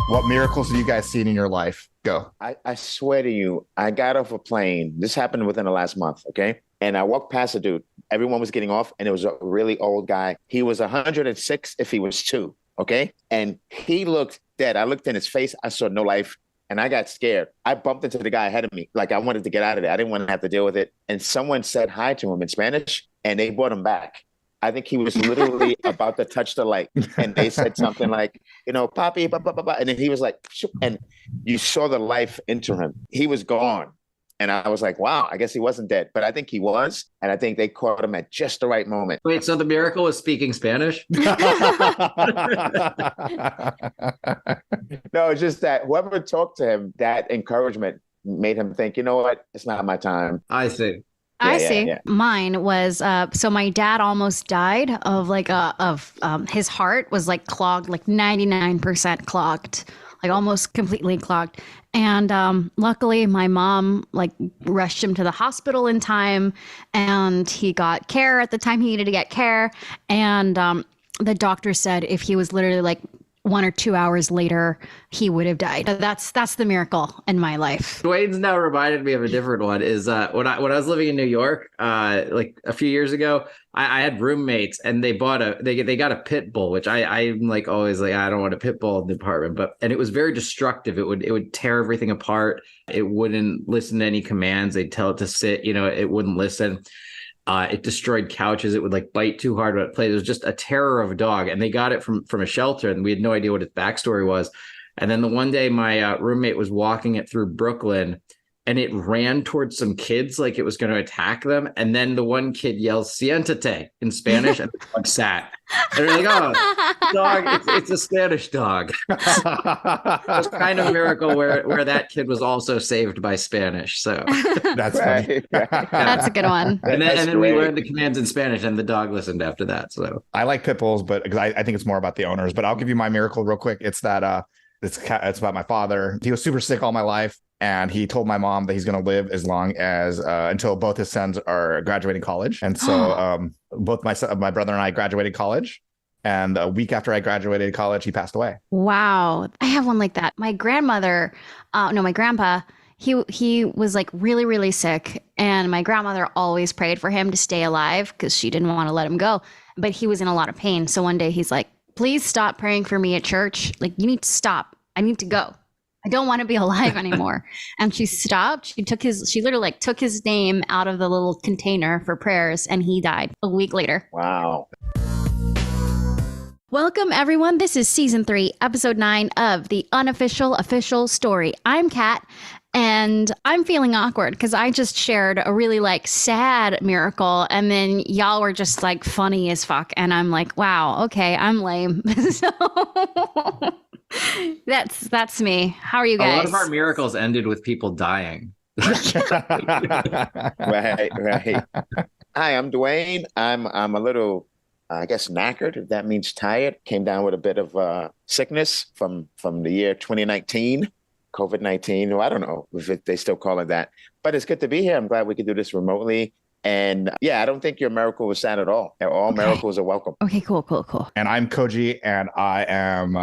What miracles have you guys seen in your life? Go. I swear to you, I got off a plane. This happened within the last month, okay? And I walked past a dude. Everyone was getting off, and it was a really old guy. He was 106 if he was two, okay? And he looked dead. I looked in his face. I saw no life, and I got scared. I bumped into the guy ahead of me. Like, I wanted to get out of there. I didn't want to have to deal with it. And someone said hi to him in Spanish, and they brought him back. I think he was literally about to touch the light, and they said something like, papi, blah, blah, blah, blah. And then he was like, shoop, and you saw the life into him. He was gone. And I was like, wow, I guess he wasn't dead, but I think he was. And I think they caught him at just the right moment. Wait, so the miracle was speaking Spanish? No, it's just that whoever talked to him, that encouragement made him think, you know what? It's not my time. I see. I see. Mine was so my dad almost died of his heart was like clogged, like 99% clogged, like almost completely clogged. And luckily my mom like rushed him to the hospital in time, and he got care at the time he needed to get care. And the doctor said if he was literally like 1 or 2 hours later, he would have died. That's the miracle in my life. Dwayne's now reminded me of a different one. Is when I was living in New York, like a few years ago, I had roommates, and they bought they got a pit bull, which I'm like always like, I don't want a pit bull in the apartment, and it was very destructive. It would tear everything apart. It wouldn't listen to any commands. They'd tell it to sit, it wouldn't listen. It destroyed couches. It would like bite too hard when it played. It was just a terror of a dog. And they got it from a shelter, and we had no idea what its backstory was. And then the one day my roommate was walking it through Brooklyn, and it ran towards some kids like it was going to attack them. And then the one kid yells "Siéntate" in Spanish, and the dog sat. And they're like, "Oh, dog, it's a Spanish dog." It was kind of a miracle where that kid was also saved by Spanish. So That's funny. That's a good one. And then we learned the commands in Spanish, and the dog listened after that. So I like pit bulls, but because I think it's more about the owners. But I'll give you my miracle real quick. It's that it's about my father. He was super sick all my life, and he told my mom that he's going to live as long as until both his sons are graduating college. And so both my brother and I graduated college. And a week after I graduated college, he passed away. Wow. I have one like that. My grandmother, my grandpa, he was like really, really sick. And my grandmother always prayed for him to stay alive because she didn't want to let him go. But he was in a lot of pain. So one day he's like, please stop praying for me at church. Like, you need to stop. I need to go. I don't want to be alive anymore. And she stopped. She literally took his name out of the little container for prayers, and he died a week later. Wow. Welcome, everyone. This is season 3, episode 9 of the Unofficial Official Story. I'm Kat, and I'm feeling awkward because I just shared a really sad miracle, and then y'all were just funny as fuck. And I'm like, wow, okay, I'm lame. So that's me. How are you guys? a lot of our miracles ended with people dying. Right. Hi, I'm Dwayne. I'm a little, I guess, knackered, if that means tired. Came down with a bit of sickness from the year 2019, COVID-19. Well, I don't know if they still call it that, but it's good to be here. I'm glad we could do this remotely. And yeah, I don't think your miracle was sad at all. All miracles are welcome. Okay, cool. And I'm Koji, and I am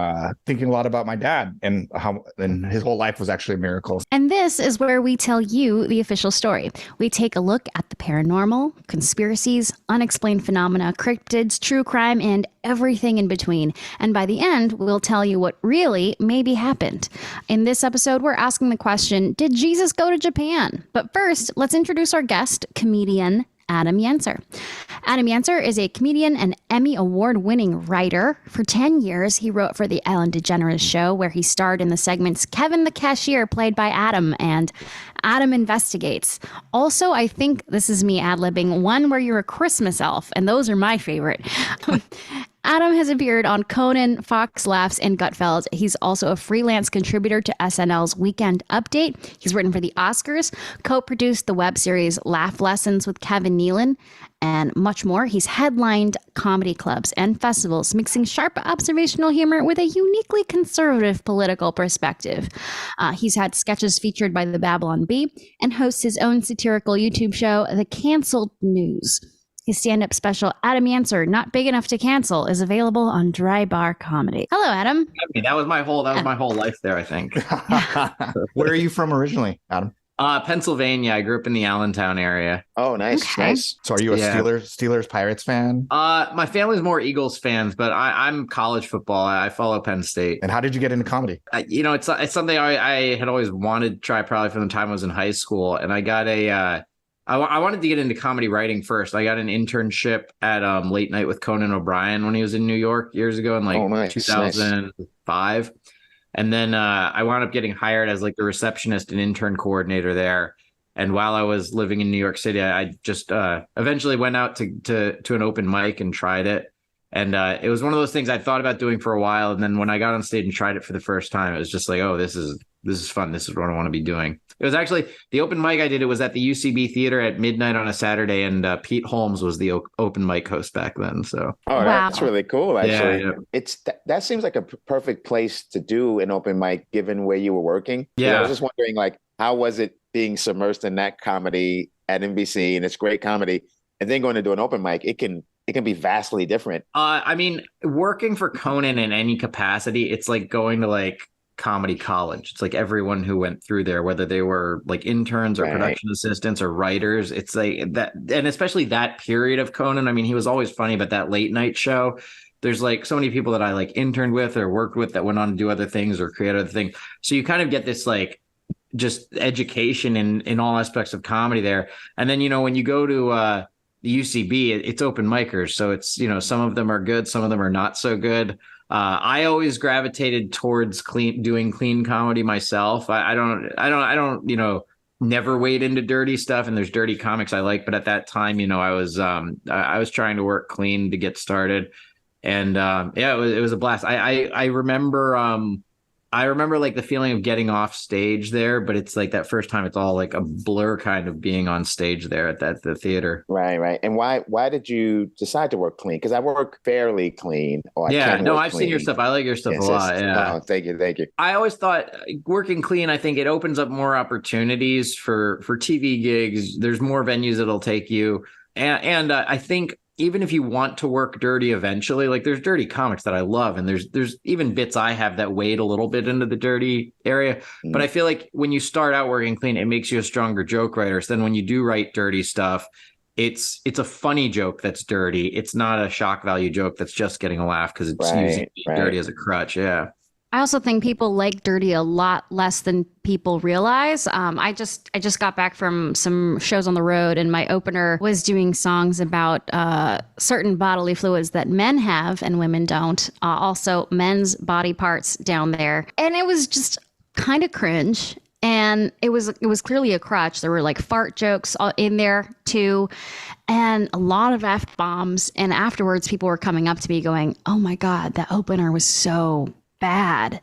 thinking a lot about my dad and how his whole life was actually a miracle. And this is where we tell you the official story. We take a look at the paranormal, conspiracies, unexplained phenomena, cryptids, true crime, and everything in between. And by the end, we'll tell you what really maybe happened. In this episode, we're asking the question, did Jesus go to Japan? But first, let's introduce our guest, comedian Adam Yencer. Adam Yencer is a comedian and Emmy award-winning writer. For 10 years, he wrote for the Ellen DeGeneres Show, where he starred in the segments Kevin the Cashier, played by Adam, and Adam Investigates. Also, I think this is me ad-libbing, one where you're a Christmas elf, and those are my favorite. Adam has appeared on Conan, Fox Laughs, and Gutfeld. He's also a freelance contributor to SNL's Weekend Update. He's written for the Oscars, co-produced the web series Laugh Lessons with Kevin Nealon, and much more. He's headlined comedy clubs and festivals, mixing sharp observational humor with a uniquely conservative political perspective. He's had sketches featured by the Babylon Bee and hosts his own satirical YouTube show, The Cancelled News. His stand-up special, Adam Yencer, Not Big Enough to Cancel, is available on Dry Bar Comedy. Hello, Adam. That was my whole life there, I think. Where are you from originally, Adam? Pennsylvania. I grew up in the Allentown area. Oh, nice, Okay. nice. So are you a Steelers Pirates fan? My family's more Eagles fans, but I'm college football. I follow Penn State. And how did you get into comedy? It's something I had always wanted to try, probably from the time I was in high school. And I got I wanted to get into comedy writing first. I got an internship at Late Night with Conan O'Brien when he was in New York years ago in 2005. And then I wound up getting hired as like the receptionist and intern coordinator there. And while I was living in New York City, I just eventually went out to an open mic and tried it. And it was one of those things I thought about doing for a while. And then when I got on stage and tried it for the first time, it was just like, oh, this is fun. This is what I want to be doing. It was actually the open mic I did. It was at the UCB Theater at midnight on a Saturday. And Pete Holmes was the open mic host back then. So, wow. That's really cool. Actually, that seems like a perfect place to do an open mic, given where you were working. Yeah, I was just wondering, like, how was it being submersed in that comedy at NBC, and it's great comedy, and then going to do an open mic? It can be vastly different. I mean, working for Conan in any capacity, it's like going to like comedy college. It's like everyone who went through there, whether they were like interns or production assistants or writers, it's like that. And especially that period of Conan. I mean, he was always funny, but that late night show, there's like so many people that I like interned with or worked with that went on to do other things or create other things. So you kind of get this like just education in all aspects of comedy there. And then, when you go to the UCB, it's open micers. So it's, some of them are good, some of them are not so good. I always gravitated towards doing clean comedy myself. I don't, never wade into dirty stuff, and there's dirty comics I like. But at that time, I was trying to work clean to get started. And it was a blast. I remember like the feeling of getting off stage there, but it's like that first time, it's all like a blur kind of being on stage there at the theater. Right. And why did you decide to work clean? Because I work fairly clean. I've seen your stuff. I like your stuff a lot. Yeah. Oh, thank you. I always thought working clean, I think it opens up more opportunities for TV gigs. There's more venues that'll take you. And I think even if you want to work dirty eventually, like there's dirty comics that I love, and there's even bits I have that wade a little bit into the dirty area. But I feel like when you start out working clean, it makes you a stronger joke writer. So then when you do write dirty stuff, it's a funny joke that's dirty. It's not a shock value joke that's just getting a laugh because it's using dirty as a crutch. Yeah. I also think people like dirty a lot less than people realize. I just got back from some shows on the road, and my opener was doing songs about certain bodily fluids that men have and women don't. Also, men's body parts down there, and it was just kind of cringe. And it was clearly a crutch. There were like fart jokes in there too, and a lot of F-bombs. And afterwards, people were coming up to me going, "Oh my God, that opener was so bad."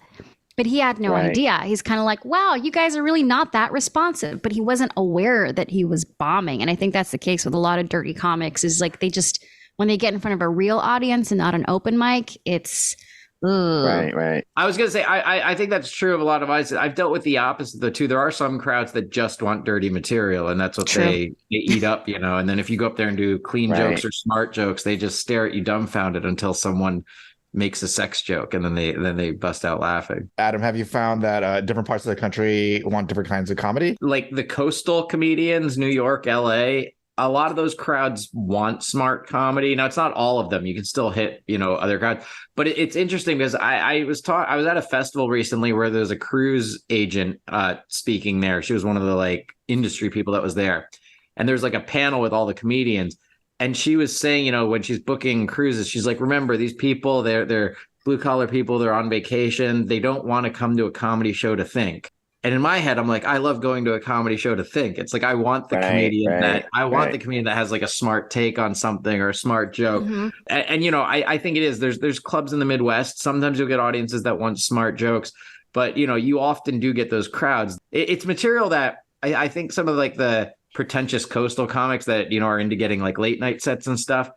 But he had no idea. He's kind of like, wow, you guys are really not that responsive. But he wasn't aware that he was bombing. And I think that's the case with a lot of dirty comics, is like they just, when they get in front of a real audience and not an open mic, it's right. I was gonna say I think that's true of a lot of us. I've dealt with the opposite of the two. There are some crowds that just want dirty material, and that's what they eat up, and then if you go up there and do clean jokes or smart jokes, they just stare at you dumbfounded until someone makes a sex joke, and then they bust out laughing. Adam, have you found that different parts of the country want different kinds of comedy? Like the coastal comedians, New York, LA, a lot of those crowds want smart comedy. Now, it's not all of them. You can still hit, other crowds. But it's interesting because I was at a festival recently where there was a cruise agent speaking there. She was one of the like industry people that was there. And there's like a panel with all the comedians. And she was saying, when she's booking cruises, she's like, remember, these people, they're blue collar people. They're on vacation. They don't want to come to a comedy show to think. And in my head, I'm like, I love going to a comedy show to think. It's like, I want the comedian the comedian that has like a smart take on something or a smart joke. Mm-hmm. And I think it is. There's clubs in the Midwest. Sometimes you'll get audiences that want smart jokes, but you often do get those crowds. It's material that I think some of like the pretentious coastal comics that are into getting like late night sets and stuff,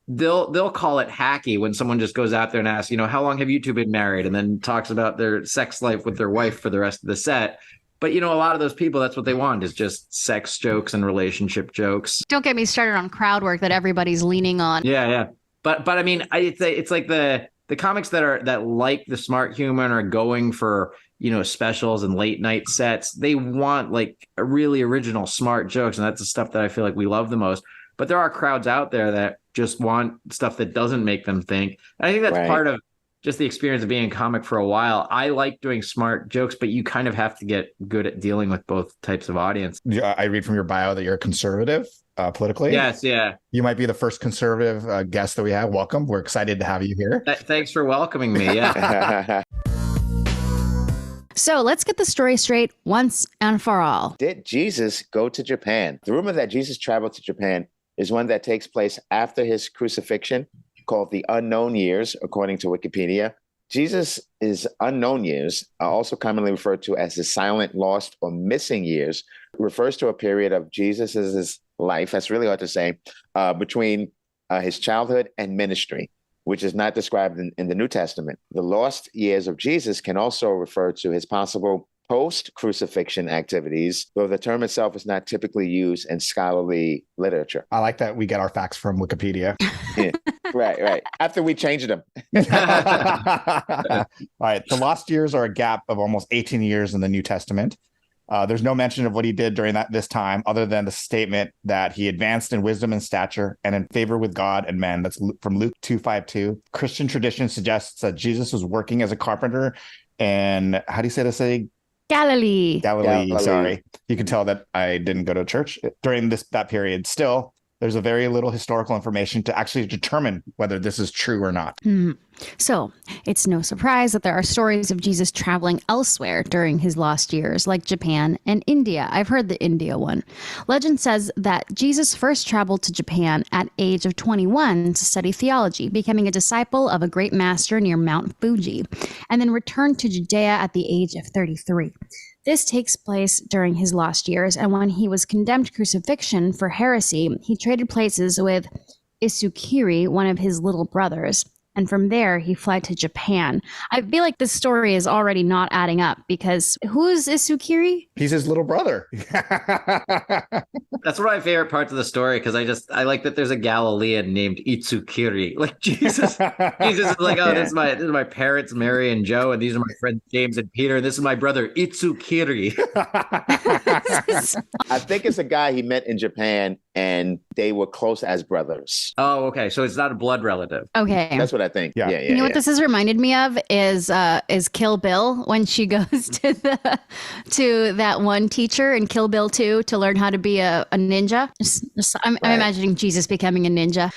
they'll call it hacky when someone just goes out there and asks, how long have you two been married, and then talks about their sex life with their wife for the rest of the set. But, a lot of those people, that's what they want, is just sex jokes and relationship jokes. Don't get me started on crowd work that everybody's leaning on. Yeah. But I mean, it's like the comics that like the smart humor and are going for, specials and late night sets. They want like a really original smart jokes. And that's the stuff that I feel like we love the most. But there are crowds out there that just want stuff that doesn't make them think. And I think that's part of just the experience of being a comic for a while. I like doing smart jokes, but you kind of have to get good at dealing with both types of audience. I read from your bio that you're a conservative politically. Yes, yeah. You might be the first conservative guest that we have. Welcome. We're excited to have you here. Thanks for welcoming me. Yeah. So let's get the story straight once and for all. Did Jesus go to Japan? The rumor that Jesus traveled to Japan is one that takes place after his crucifixion, called the unknown years, according to Wikipedia. Jesus' unknown years are also commonly referred to as the silent, lost, or missing years. It refers to a period of Jesus's life, that's really hard to say, between his childhood and ministry, which is not described in the New Testament. The lost years of Jesus can also refer to his possible post-crucifixion activities, though the term itself is not typically used in scholarly literature. I like that we get our facts from Wikipedia. Yeah. Right. After we changed them. All right. The lost years are a gap of almost 18 years in the New Testament. There's no mention of what he did during this time, other than the statement that he advanced in wisdom and stature and in favor with God and men. That's from Luke 2:52. Christian tradition suggests that Jesus was working as a carpenter. And how do you say this? Galilee. Sorry. You can tell that I didn't go to church during that period. Still, there's a very little historical information to actually determine whether this is true or not. So it's no surprise that there are stories of Jesus traveling elsewhere during his lost years, like Japan and India. I've heard the India one. Legend says that Jesus first traveled to Japan at age of 21 to study theology, becoming a disciple of a great master near Mount Fuji, and then returned to Judea at the age of 33. This takes place during his lost years, and when he was condemned to crucifixion for heresy, he traded places with Isukiri, one of his little brothers. And from there, he fled to Japan. I feel like this story is already not adding up because who's Isukiri? He's his little brother. That's one of my favorite parts of the story because I like that there's a Galilean named Itsukiri. Like Jesus is like, oh, this is my parents, Mary and Joe, and these are my friends James and Peter, and this is my brother Itsukiri. I think it's a guy he met in Japan, and they were close as brothers. Oh, okay. So it's not a blood relative. Okay. That's what I think. Yeah. You know what this has reminded me of is Kill Bill when she goes to that one teacher in Kill Bill 2 to learn how to be a ninja. I'm imagining Jesus becoming a ninja.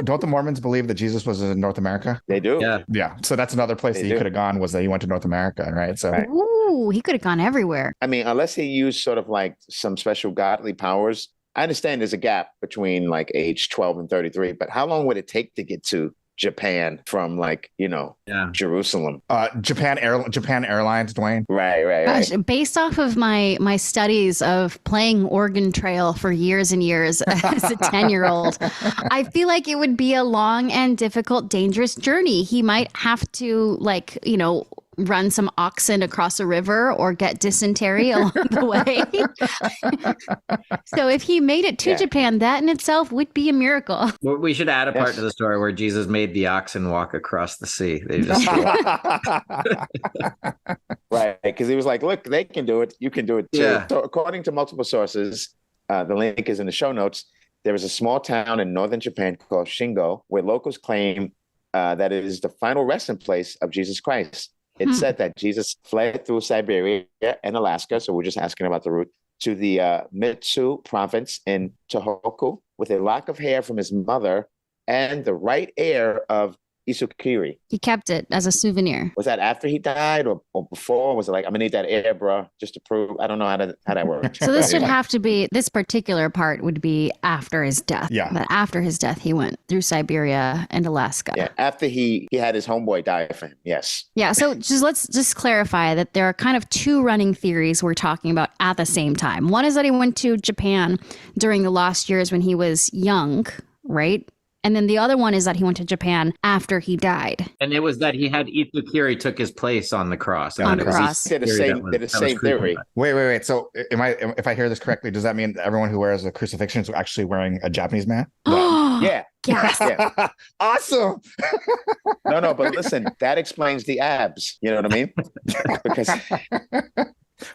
Don't the Mormons believe that Jesus was in North America? They do. Yeah. So that's another place that he could have gone, was that he went to North America, right? So. Right. Ooh, he could have gone everywhere. I mean, unless he used sort of like some special godly powers. I understand there's a gap between like age 12 and 33, but how long would it take to get to Japan from Jerusalem? Japan Airlines, Dwayne. Right. Gosh, based off of my studies of playing Oregon Trail for years and years as a 10-year-old, I feel like it would be a long and difficult, dangerous journey. He might have to run some oxen across a river or get dysentery along the way. So if he made it to Japan, that in itself would be a miracle. Well, we should add a part to the story where Jesus made the oxen walk across the sea. They just right, because he was like, look, they can do it. You can do it too. Yeah. So according to multiple sources, the link is in the show notes, there is a small town in northern Japan called Shingo where locals claim that it is the final resting place of Jesus Christ. It's said that Jesus fled through Siberia and Alaska, so we're just asking about the route, to the Mutsu province in Tohoku with a lock of hair from his mother and the right ear of Isukiri. He kept it as a souvenir. Was that after he died or before? Was it like, I'm gonna need that ear, bro, just to prove? I don't know how that works. So this would have to be, this particular part would be after his death. Yeah. But after his death, he went through Siberia and Alaska. Yeah, after he had his homeboy die for him, yes. Yeah, so let's just clarify that there are kind of two running theories we're talking about at the same time. One is that he went to Japan during the lost years when he was young, right? And then the other one is that he went to Japan after he died. And it was that he had Itsukiri took his place on the cross. On the cross. They're the same theory. Wait. So if I hear this correctly, does that mean everyone who wears a crucifixion is actually wearing a Japanese man? Yeah. Yes. Yeah. Awesome. No, but listen, that explains the abs. You know what I mean? Because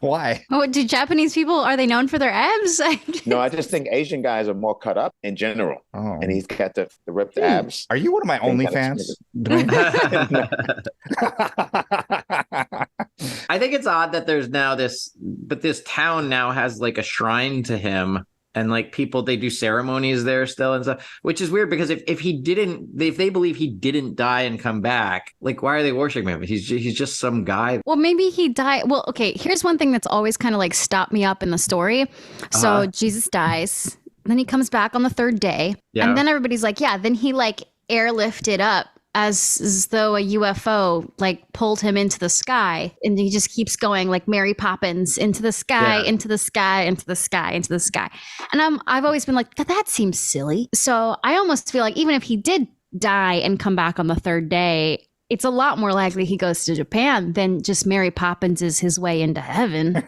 why? Oh, do Japanese people, are they known for their abs? no, I just think Asian guys are more cut up in general. Oh. And he's got the ripped abs. Are you one of my OnlyFans? I think it's odd that there's now this town now has like a shrine to him, and like people, they do ceremonies there still and stuff, which is weird because if they believe he didn't die and come back, like why are they worshiping him? He's just some guy. Well, maybe he died. Well, okay, here's one thing that's always kind of like stopped me up in the story. So Jesus dies, then he comes back on the third day, and then everybody's like, yeah, then he like airlifted up as though a UFO like pulled him into the sky, and he just keeps going like Mary Poppins into the sky, into the sky, into the sky, into the sky. And I've always been like, that seems silly. So I almost feel like even if he did die and come back on the third day, it's a lot more likely he goes to Japan than just Mary Poppins is his way into heaven.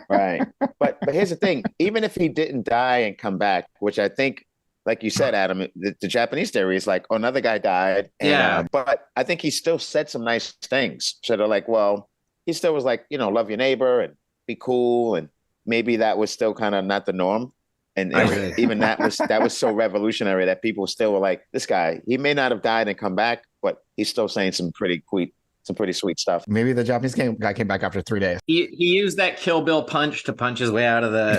Right. But here's the thing, even if he didn't die and come back, which I think, like you said, Adam, the Japanese theory is like, oh, another guy died. And, but I think he still said some nice things. So they're like, well, he still was like, love your neighbor and be cool. And maybe that was still kind of not the norm. And even that was so revolutionary that people still were like, this guy, he may not have died and come back, but he's still saying some pretty sweet stuff. Maybe the Japanese guy came back after 3 days. He used that Kill Bill punch to punch his way out of the.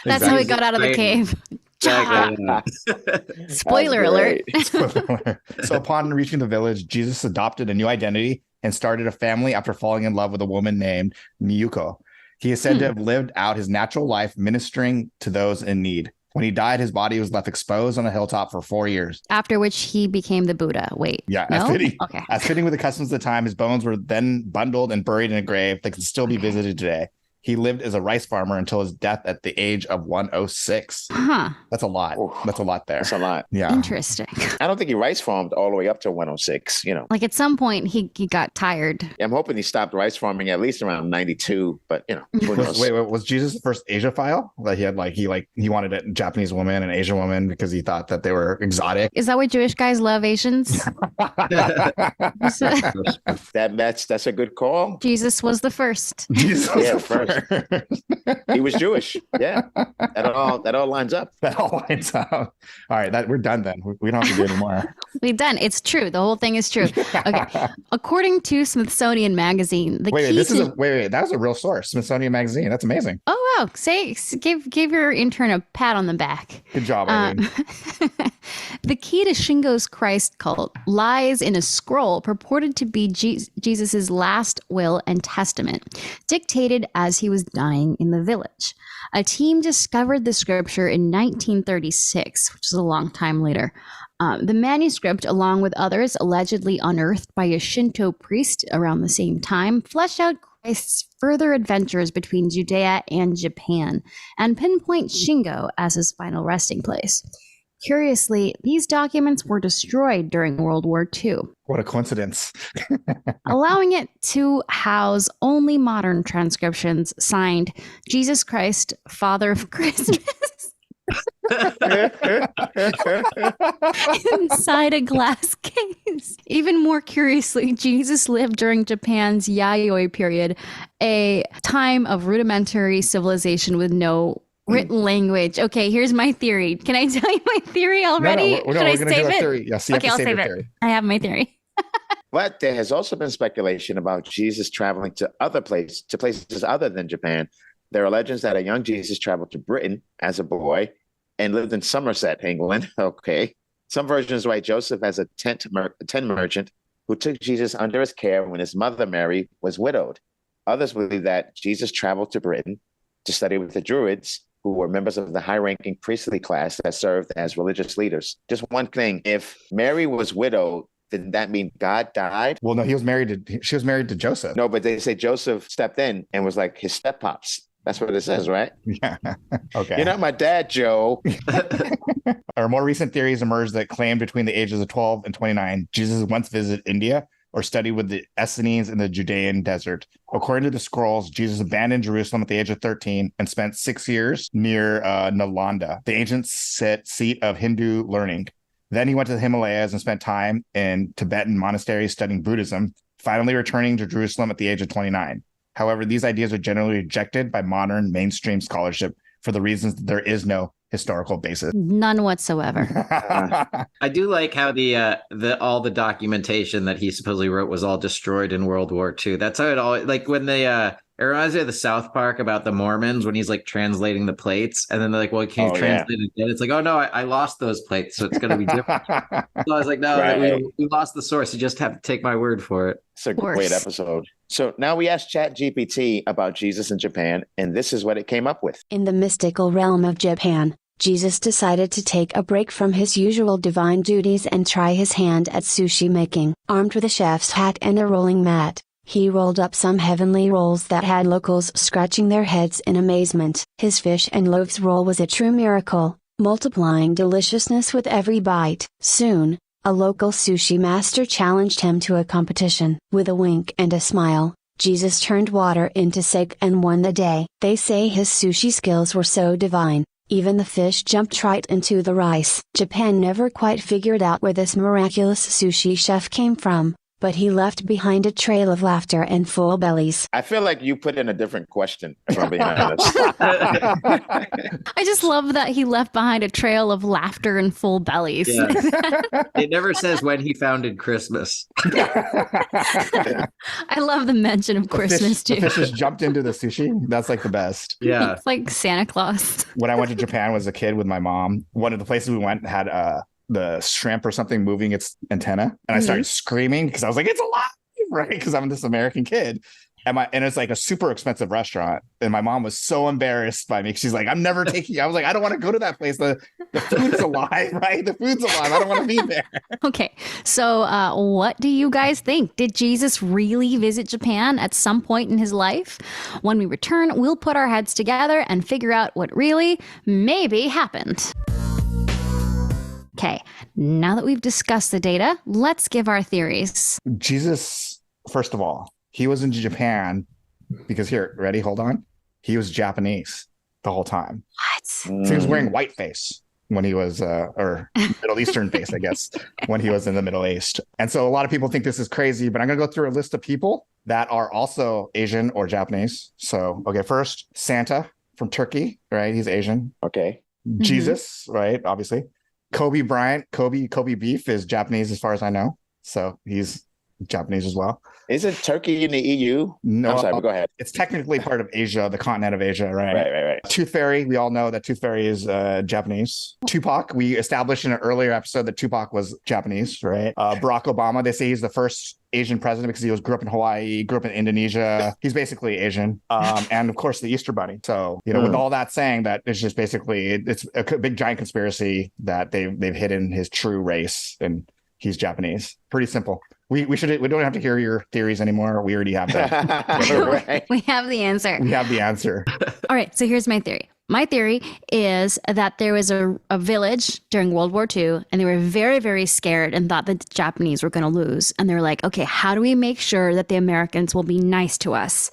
That's how he got out of the cave. Exactly. Spoiler alert. So upon reaching the village, Jesus adopted a new identity and started a family after falling in love with a woman named Miyuko. He is said to have lived out his natural life ministering to those in need. When he died, his body was left exposed on a hilltop for 4 years. After which he became the Buddha. Wait. Yeah, no? As fitting with the customs of the time, his bones were then bundled and buried in a grave that can still be visited today. He lived as a rice farmer until his death at the age of 106. Huh. That's a lot. Oof. That's a lot there. That's a lot. Yeah. Interesting. I don't think he rice farmed all the way up to 106, Like at some point he got tired. I'm hoping he stopped rice farming at least around 92, but who knows? Wait, was Jesus the first Asia-phile? That he wanted a Japanese woman and Asian woman because he thought that they were exotic? Is that why Jewish guys love Asians? That's a good call. Jesus was the first. Jesus was the first. He was Jewish. Yeah. That all lines up. That all lines up. All right, we're done then. We don't have to do it anymore. We're done. It's true. The whole thing is true. Okay. According to Smithsonian Magazine, that was a real source. Smithsonian Magazine. That's amazing. Oh wow! Give your intern a pat on the back. Good job, Eileen. The key to Shingo's Christ cult lies in a scroll purported to be Jesus's last will and testament, dictated as he was dying in the village. A team discovered the scripture in 1936, which is a long time later. The manuscript, along with others allegedly unearthed by a Shinto priest around the same time, fleshed out Christ's further adventures between Judea and Japan and pinpoint Shingo as his final resting place. Curiously, these documents were destroyed during World War II. What a coincidence. Allowing it to house only modern transcriptions signed Jesus Christ, Father of Christmas. Inside a glass case. Even more curiously, Jesus lived during Japan's Yayoi period, a time of rudimentary civilization with no written language. Okay, here's my theory. Can I tell you my theory already? No, we're going to do a theory. Yes, okay, I'll save it. Theory. I have my theory. But there has also been speculation about Jesus traveling to places other than Japan. There are legends that a young Jesus traveled to Britain as a boy and lived in Somerset, England. Okay. Some versions write Joseph as a tent merchant who took Jesus under his care when his mother, Mary, was widowed. Others believe that Jesus traveled to Britain to study with the Druids, who were members of the high-ranking priestly class that served as religious leaders. Just one thing, if Mary was widowed, did that mean God died? Well, no, she was married to Joseph. No, but they say Joseph stepped in and was like his step-pops. That's what it says, right? Yeah. Okay. You're not my dad, Joe. Our more recent theories emerged that claim between the ages of 12 and 29, Jesus once visited India or studied with the Essenes in the Judean desert. According to the scrolls, Jesus abandoned Jerusalem at the age of 13 and spent 6 years near Nalanda, the ancient seat of Hindu learning. Then he went to the Himalayas and spent time in Tibetan monasteries studying Buddhism, finally returning to Jerusalem at the age of 29. However, these ideas are generally rejected by modern mainstream scholarship for the reasons that there is no historical basis. None whatsoever. I do like how the all the documentation that he supposedly wrote was all destroyed in World War II. That's how it all, like when they it reminds me of the South Park about the Mormons when he's like translating the plates, and then they're like, well, can you translate it again? It's like, oh no, I lost those plates, so it's gonna be different. So I was like, no, right. we lost the source. You just have to take my word for it. It's a great episode. So now we asked ChatGPT about Jesus in Japan, and this is what it came up with. In the mystical realm of Japan, Jesus decided to take a break from his usual divine duties and try his hand at sushi making. Armed with a chef's hat and a rolling mat, he rolled up some heavenly rolls that had locals scratching their heads in amazement. His fish and loaves roll was a true miracle, multiplying deliciousness with every bite. Soon, a local sushi master challenged him to a competition. With a wink and a smile, Jesus turned water into sake and won the day. They say his sushi skills were so divine, even the fish jumped right into the rice. Japan never quite figured out where this miraculous sushi chef came from, but he left behind a trail of laughter and full bellies. I feel like you put in a different question, if I'm being honest. I just love that he left behind a trail of laughter and full bellies. Yeah. It never says when he founded Christmas. I love the mention of Christmas too. The fishes jumped into the sushi. That's like the best. Yeah. It's like Santa Claus. When I went to Japan as a kid with my mom, one of the places we went had the shrimp or something moving its antenna, and I started screaming because I was like, it's alive, right? Because I'm this American kid, and it's like a super expensive restaurant, and my mom was so embarrassed by me. She's like, I'm never taking you. I was like, I don't want to go to that place. The food's alive, right? The food's alive. I don't want to be there. Okay, so what do you guys think? Did Jesus really visit Japan at some point in his life? When we return, we'll put our heads together and figure out what really maybe happened. Okay, now that we've discussed the data, let's give our theories. Jesus, first of all, he was in Japan because ready? Hold on. He was Japanese the whole time. What? So he was wearing whiteface when he was, or Middle Eastern face, I guess, when he was in the Middle East. And so a lot of people think this is crazy, but I'm going to go through a list of people that are also Asian or Japanese. So, okay, first, Santa from Turkey, right? He's Asian. Okay. Jesus, right? Obviously. Kobe Bryant, Kobe Beef is Japanese as far as I know. So he's Japanese as well. Isn't Turkey in the EU? No, I'm sorry, but go ahead. It's technically part of Asia, the continent of Asia, right? Right. Tooth Fairy, we all know that Tooth Fairy is Japanese. Tupac, we established in an earlier episode that Tupac was Japanese, right? Barack Obama, they say he's the first Asian president because he grew up in Hawaii, grew up in Indonesia. He's basically Asian. And of course, the Easter Bunny. So, with all that saying, that it's just basically, it's a big giant conspiracy that they've hidden his true race and he's Japanese. Pretty simple. We don't have to hear your theories anymore. We already have that. Right. We have the answer. We have the answer. All right, so here's my theory. My theory is that there was a village during World War II, and they were very, very scared and thought that the Japanese were going to lose. And they're like, okay, how do we make sure that the Americans will be nice to us?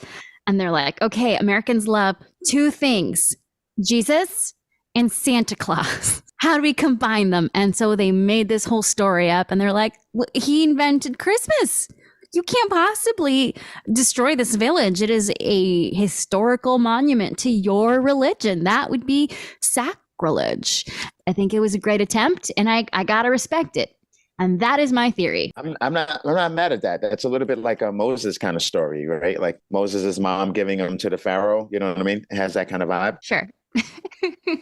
And they're like, okay, Americans love two things, Jesus and Santa Claus. How do we combine them? And so they made this whole story up, and they're like, he invented Christmas. You can't possibly destroy this village. It is a historical monument to your religion. That would be sacrilege. I think it was a great attempt, and I got to respect it. And that is my theory. I'm not mad at that. That's a little bit like a Moses kind of story, right? Like Moses' mom giving him to the Pharaoh. You know what I mean? It has that kind of vibe. Sure.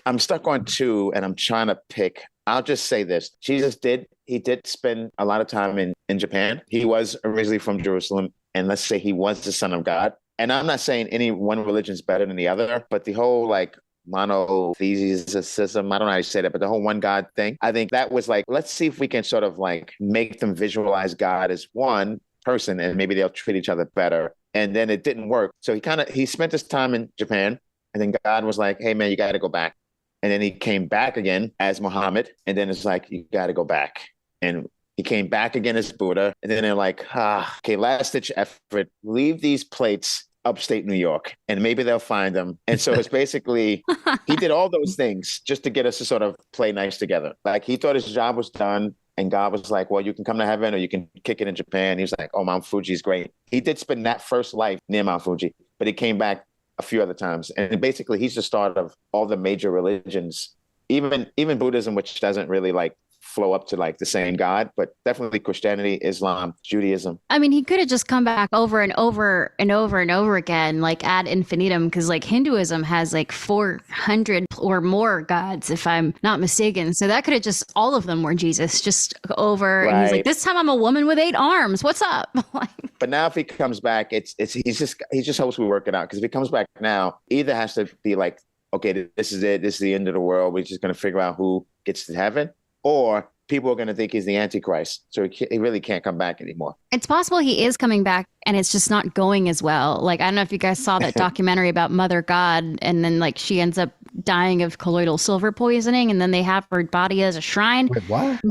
I'm stuck on two, and I'm trying to pick. I'll just say this. Jesus did spend a lot of time in Japan. He was originally from Jerusalem, and let's say he was the son of God. And I'm not saying any one religion is better than the other, but the whole like monotheism, I don't know how to say that, but the whole one God thing, I think that was like, let's see if we can sort of like make them visualize God as one person, and maybe they'll treat each other better. And then it didn't work. So he spent his time in Japan. And then God was like, hey, man, you got to go back. And then he came back again as Muhammad. And then it's like, you got to go back. And he came back again as Buddha. And then they're like, okay, last ditch effort. Leave these plates upstate New York and maybe they'll find them. And so it's basically, he did all those things just to get us to sort of play nice together. Like he thought his job was done. And God was like, well, you can come to heaven or you can kick it in Japan. He was like, oh, Mount Fuji is great. He did spend that first life near Mount Fuji, but he came back a few other times. And basically, he's the start of all the major religions, even Buddhism, which doesn't really like flow up to like the same God, but definitely Christianity, Islam, Judaism. I mean, he could have just come back over and over and over and over again, like ad infinitum, because like Hinduism has like 400 or more gods, if I'm not mistaken. So that could have just, all of them were Jesus, just over. Right. And he's like, this time I'm a woman with 8 arms. What's up? But now if he comes back, he just hopes we work it out. Because if he comes back now, either has to be like, okay, this is it. This is the end of the world. We're just going to figure out who gets to heaven. Or people are going to think he's the Antichrist. So he really can't come back anymore. It's possible he is coming back and it's just not going as well. Like, I don't know if you guys saw that documentary about Mother God, and then like she ends up dying of colloidal silver poisoning, and then they have her body as a shrine. Wait, what?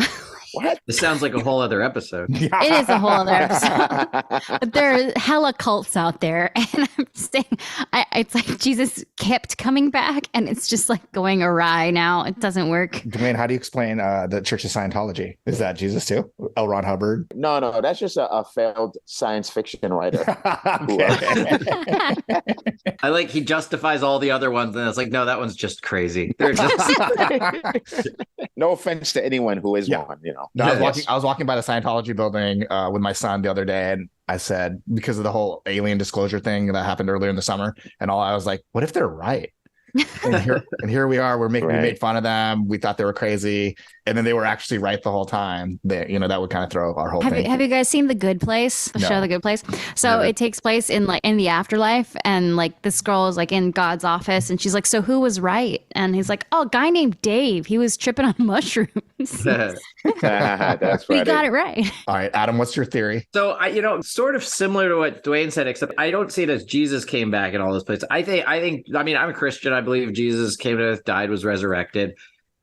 What? This sounds like a whole other episode. It is a whole other episode. But there are hella cults out there. And I'm saying, it's like Jesus kept coming back and it's just like going awry now. It doesn't work. Dwayne, how do you explain the Church of Scientology? Is that Jesus too? L. Ron Hubbard? No, that's just a failed science fiction writer. I like he justifies all the other ones, and it's like, no, that one's just crazy. They're just No offense to anyone who is one, you know. No, I was walking by the Scientology building with my son the other day, and I said, because of the whole alien disclosure thing that happened earlier in the summer, and I was like, what if they're right? And here we are. We made fun of them. We thought they were crazy, and then they were actually right the whole time. That would kind of throw our whole thing. Have you guys seen The Good Place? The show The Good Place? So it takes place in the afterlife, and like this girl is like in God's office, and she's like, so who was right? And he's like, oh, a guy named Dave. He was tripping on mushrooms. That's right. We got it right. All right, Adam, what's your theory? So sort of similar to what Dwayne said, except I don't see it as Jesus came back in all those places. I mean, I'm a Christian. I believe Jesus came to earth, died, was resurrected.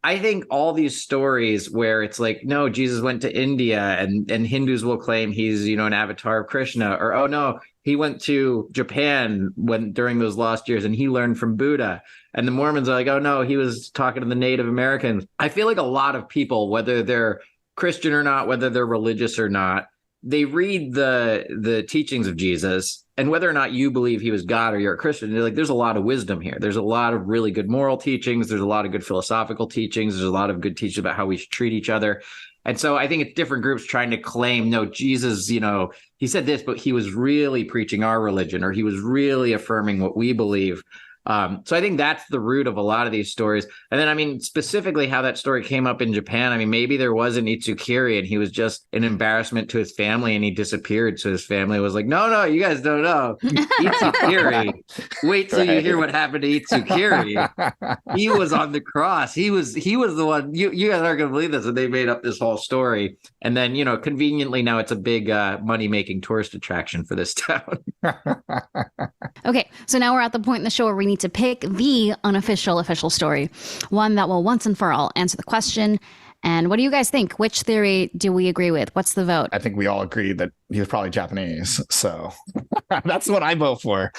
I think all these stories where it's like, no, Jesus went to India, and Hindus will claim he's, an avatar of Krishna, or, oh no, he went to Japan during those lost years and he learned from Buddha. And the Mormons are like, oh no, he was talking to the Native Americans. I feel like a lot of people, whether they're Christian or not, whether they're religious or not, they read the teachings of Jesus, and whether or not you believe he was God or you're a Christian, they're like, there's a lot of wisdom here. There's a lot of really good moral teachings. There's a lot of good philosophical teachings. There's a lot of good teachings about how we should treat each other. And so I think it's different groups trying to claim, no, Jesus, he said this, but he was really preaching our religion, or he was really affirming what we believe. So I think that's the root of a lot of these stories. And then, I mean, specifically how that story came up in Japan. I mean, maybe there was an Itsukiri and he was just an embarrassment to his family and he disappeared. So his family was like, no, you guys don't know. Itsukiri. Wait till you hear what happened to Itsukiri. He was on the cross. He was the one. You guys aren't going to believe this. And they made up this whole story. And then, conveniently now it's a big money-making tourist attraction for this town. Okay, so now we're at the point in the show where we need to pick the unofficial official story, one that will once and for all answer the question. And what do you guys think? Which theory do we agree with? What's the vote? I think we all agree that he was probably Japanese. So that's what I vote for.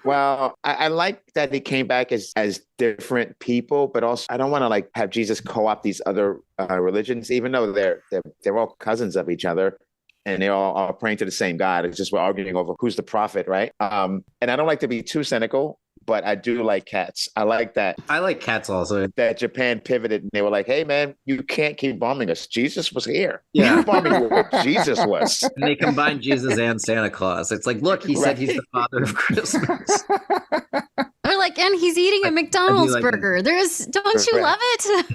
Well, I like that he came back as different people, but also I don't want to have Jesus co-opt these other religions, even though they're all cousins of each other. And they all are praying to the same God. It's just we're arguing over who's the prophet, right? And I don't like to be too cynical, but I do like cats. I like that. I like cats also. That Japan pivoted and they were like, hey, man, you can't keep bombing us. Jesus was here. Yeah. Keep bombing what Jesus was. And they combined Jesus and Santa Claus. It's like, look, he said he's the father of Christmas. They're like, and he's eating a McDonald's burger. Don't you love it?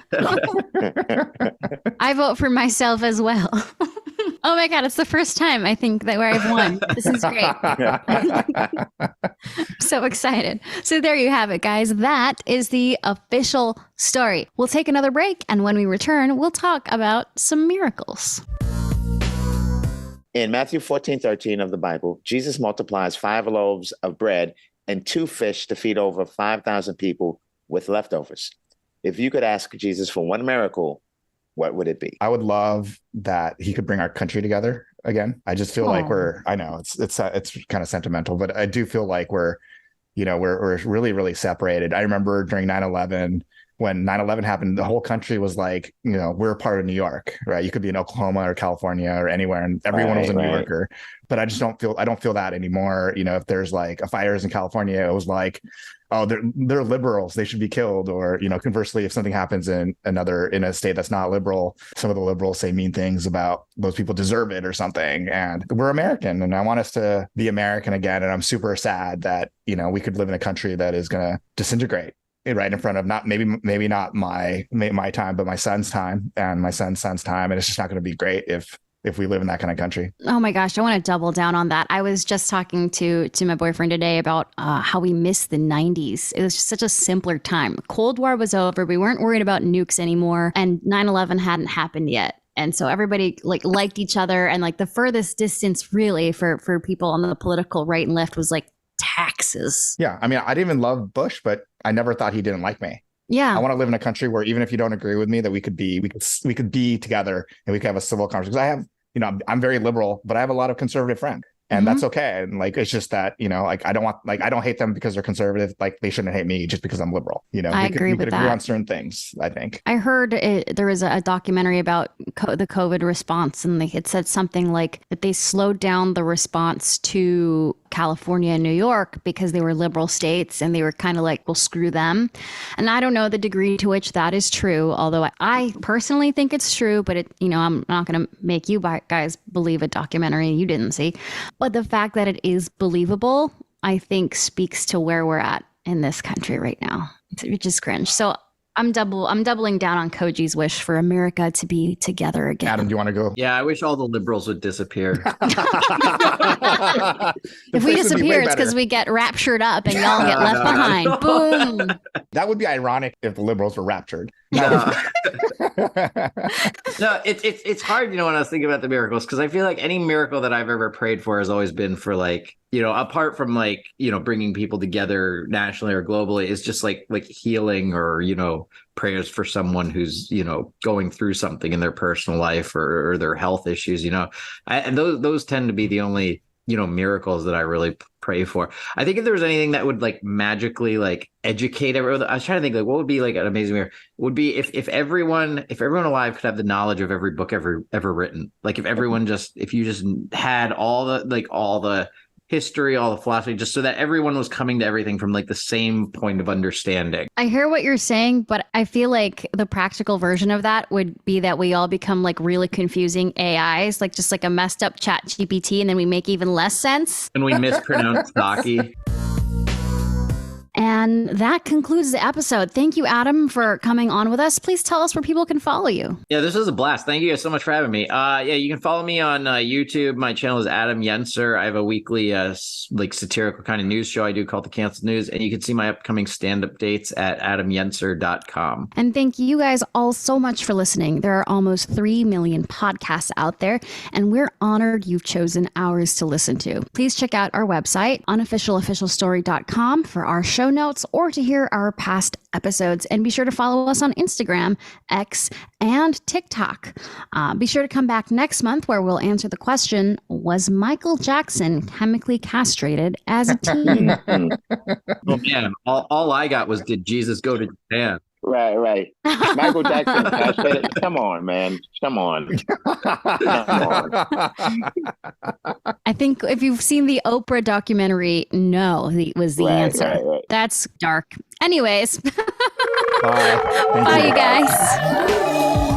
I vote for myself as well. Oh my God, it's the first time I think that where I've won. This is great. So excited. So there you have it, guys. That is the official story. We'll take another break, and when we return, we'll talk about some miracles. In Matthew 14:13 of the Bible, Jesus multiplies 5 loaves of bread and 2 fish to feed over 5,000 people with leftovers. If you could ask Jesus for one miracle, what would it be? I would love that he could bring our country together again. I just feel like I know it's kind of sentimental, but I do feel like we're really, really separated. I remember during 9/11, when 9/11 happened, the whole country was like, we're part of New York, right? You could be in Oklahoma or California or anywhere, and everyone was a New Yorker. But I don't feel that anymore. If there's like a fires in California, it was like, oh, they're liberals, they should be killed. Or, conversely, if something happens in a state that's not liberal, some of the liberals say mean things about those people deserve it or something. And we're American, and I want us to be American again. And I'm super sad that, we could live in a country that is going to disintegrate right in front of maybe not my time, but my son's time and my son's time. And it's just not going to be great if we live in that kind of country. Oh my gosh, I want to double down on that. I was just talking to my boyfriend today about how we miss the 90s. It was just such a simpler time. Cold War was over. We weren't worried about nukes anymore. And 9/11 hadn't happened yet. And so everybody liked each other. And the furthest distance really for people on the political right and left was taxes. Yeah. I mean, I didn't even love Bush, but I never thought he didn't like me. Yeah. I want to live in a country where even if you don't agree with me, that we could be together and we could have a civil conversation. Because I have, I'm very liberal, but I have a lot of conservative friends, and that's okay. And it's just that, I don't hate them because they're conservative. They shouldn't hate me just because I'm liberal. I agree with that. Agree on certain things, I think. I heard there was a documentary about the COVID response, and it said something like that they slowed down the response to California and New York because they were liberal states, and they were kind of like, well, screw them. And I don't know the degree to which that is true, although I personally think it's true, but I'm not going to make you guys believe a documentary you didn't see. But the fact that it is believable, I think, speaks to where we're at in this country right now. It's just cringe. So I'm doubling down on Koji's wish for America to be together again. Adam, do you want to go? Yeah, I wish all the liberals would disappear. If we disappear, it's because we get raptured up and y'all get left behind. Boom. That would be ironic if the liberals were raptured. No, it's hard, when I was thinking about the miracles, because I feel like any miracle that I've ever prayed for has always been for apart from bringing people together nationally or globally, is just like healing or, prayers for someone who's, going through something in their personal life or their health issues, and those tend to be the only, miracles that I really pray for. I think if there was anything that would magically educate everyone, I was trying to think what would be an amazing miracle. Would be if everyone alive could have the knowledge of every book ever written. If you just had all the history, all the philosophy, just so that everyone was coming to everything from the same point of understanding. I hear what you're saying, but I feel like the practical version of that would be that we all become really confusing AIs, just a messed up chat GPT, and then we make even less sense. And we mispronounce Saki. And that concludes the episode. Thank you, Adam, for coming on with us. Please tell us where people can follow you. Yeah, this was a blast. Thank you guys so much for having me. You can follow me on YouTube. My channel is Adam Yencer. I have a weekly satirical kind of news show I do called The Canceled News. And you can see my upcoming stand-up dates at adamyencer.com. And thank you guys all so much for listening. There are almost 3 million podcasts out there, and we're honored you've chosen ours to listen to. Please check out our website, unofficialofficialstory.com, for our show notes or to hear our past episodes. And be sure to follow us on Instagram, X, and TikTok. Be sure to come back next month where we'll answer the question, was Michael Jackson chemically castrated as a teen? Oh man, all I got was, did Jesus go to Japan? Right. Michael Jackson castrated. Come on, man. Come on. I think if you've seen the Oprah documentary, no, was the answer. Right. That's dark. Anyways. Bye. Bye, you guys.